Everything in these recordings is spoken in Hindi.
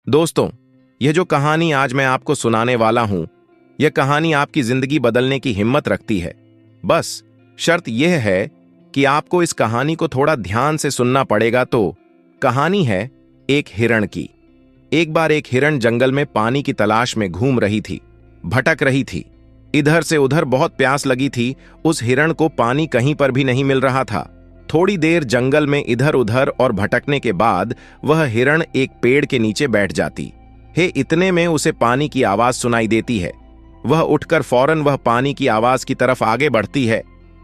दोस्तों, यह जो कहानी आज मैं आपको सुनाने वाला हूं, यह कहानी आपकी जिंदगी बदलने की हिम्मत रखती है। बस शर्त यह है कि आपको इस कहानी को थोड़ा ध्यान से सुनना पड़ेगा। तो कहानी है एक हिरण की। एक बार एक हिरण जंगल में पानी की तलाश में घूम रही थी, भटक रही थी। इधर से उधर बहुत प्यास लगी थी। उस हिरण को पानी कहीं पर भी नहीं मिल रहा था। थोड़ी देर जंगल में इधर उधर और भटकने के बाद वह हिरण एक पेड़ के नीचे बैठ जाती है। इतने में उसे पानी की आवाज सुनाई देती है। वह उठकर फौरन वह पानी की आवाज की तरफ आगे बढ़ती है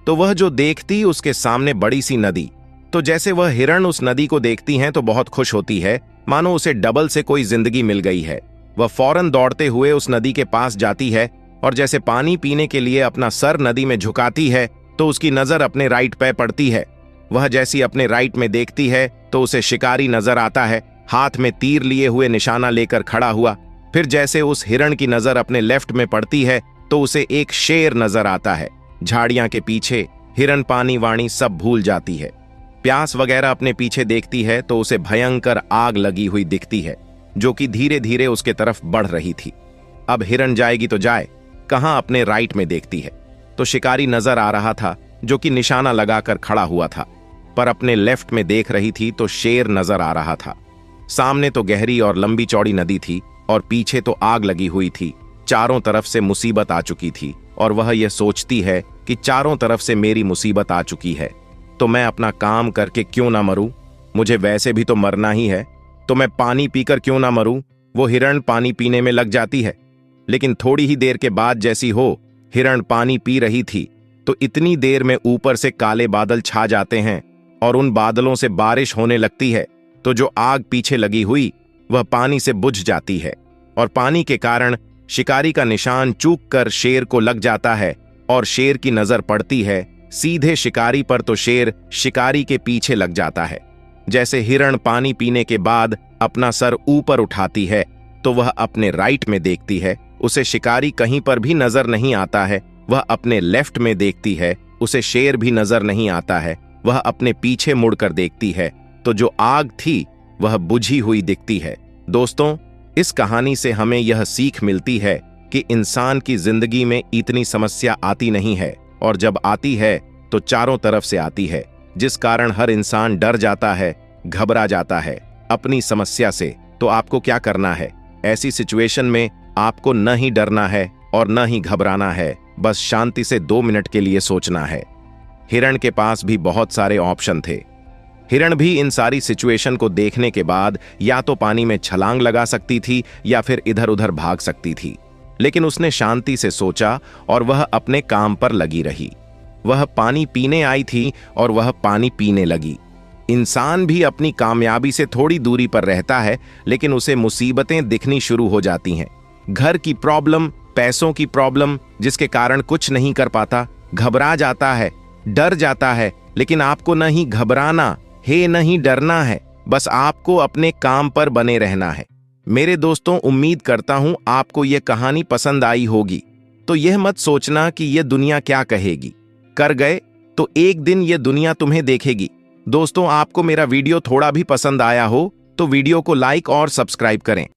तो वह जो देखती उसके सामने बड़ी सी नदी। तो जैसे वह हिरण उस नदी को देखती है तो बहुत खुश होती है, मानो उसे डबल से कोई जिंदगी मिल गई है। वह फौरन दौड़ते हुए उस नदी के पास जाती है और जैसे पानी पीने के लिए अपना सर नदी में झुकाती है तो उसकी नजर अपने राइट पे पड़ती है। वह जैसी अपने राइट में देखती है तो उसे शिकारी नजर आता है, हाथ में तीर लिए हुए निशाना लेकर खड़ा हुआ। फिर जैसे उस हिरण की नजर अपने लेफ्ट में पड़ती है तो उसे एक शेर नजर आता है। झाड़ियां के पीछे हिरण पानी वाणी सब भूल जाती है। प्यास वगैरह अपने पीछे देखती है तो उसे भयंकर आग लगी हुई दिखती है जो कि धीरे धीरे उसके तरफ बढ़ रही थी। अब हिरण जाएगी तो जाए कहां, अपने राइट में देखती है तो शिकारी नजर आ रहा था जो कि निशाना लगाकर खड़ा हुआ था, पर अपने लेफ्ट में देख रही थी तो शेर नजर आ रहा था। सामने तो गहरी और लंबी चौड़ी नदी थी और पीछे तो आग लगी हुई थी। चारों तरफ से मुसीबत आ चुकी थी और वह यह सोचती है कि चारों तरफ से मेरी मुसीबत आ चुकी है तो मैं अपना काम करके क्यों ना मरूं। मुझे वैसे भी तो मरना ही है तो मैं पानी पीकर क्यों ना मरूं। वो हिरण पानी पीने में लग जाती है, लेकिन थोड़ी ही देर के बाद जैसी हो हिरण पानी पी रही थी तो इतनी देर में ऊपर से काले बादल छा जाते हैं और उन बादलों से बारिश होने लगती है। तो जो आग पीछे लगी हुई वह पानी से बुझ जाती है और पानी के कारण शिकारी का निशान चूक कर शेर को लग जाता है और शेर की नजर पड़ती है सीधे शिकारी पर तो शेर शिकारी के पीछे लग जाता है। जैसे हिरण पानी पीने के बाद अपना सर ऊपर उठाती है तो वह अपने राइट में देखती है, उसे शिकारी कहीं पर भी नजर नहीं आता है। वह अपने लेफ्ट में देखती है, उसे शेर भी नजर नहीं आता है। वह अपने पीछे मुड़कर देखती है तो जो आग थी वह बुझी हुई दिखती है। दोस्तों, इस कहानी से हमें यह सीख मिलती है कि इंसान की जिंदगी में इतनी समस्या आती नहीं है और जब आती है तो चारों तरफ से आती है, जिस कारण हर इंसान डर जाता है, घबरा जाता है अपनी समस्या से। तो आपको क्या करना है ऐसी सिचुएशन में? आपको न ही डरना है और न ही घबराना है, बस शांति से 2 मिनट के लिए सोचना है। हिरण के पास भी बहुत सारे ऑप्शन थे। हिरण भी इन सारी सिचुएशन को देखने के बाद या तो पानी में छलांग लगा सकती थी या फिर इधर उधर भाग सकती थी, लेकिन उसने शांति से सोचा और वह अपने काम पर लगी रही। वह पानी पीने आई थी और वह पानी पीने लगी। इंसान भी अपनी कामयाबी से थोड़ी दूरी पर रहता है, लेकिन उसे मुसीबतें दिखनी शुरू हो जाती हैं। घर की प्रॉब्लम, पैसों की प्रॉब्लम, जिसके कारण कुछ नहीं कर पाता, घबरा जाता है, डर जाता है। लेकिन आपको न ही घबराना है न ही डरना है, बस आपको अपने काम पर बने रहना है। मेरे दोस्तों, उम्मीद करता हूं आपको यह कहानी पसंद आई होगी। तो यह मत सोचना कि यह दुनिया क्या कहेगी, कर गए तो एक दिन यह दुनिया तुम्हें देखेगी। दोस्तों, आपको मेरा वीडियो थोड़ा भी पसंद आया हो तो वीडियो को लाइक और सब्सक्राइब करें।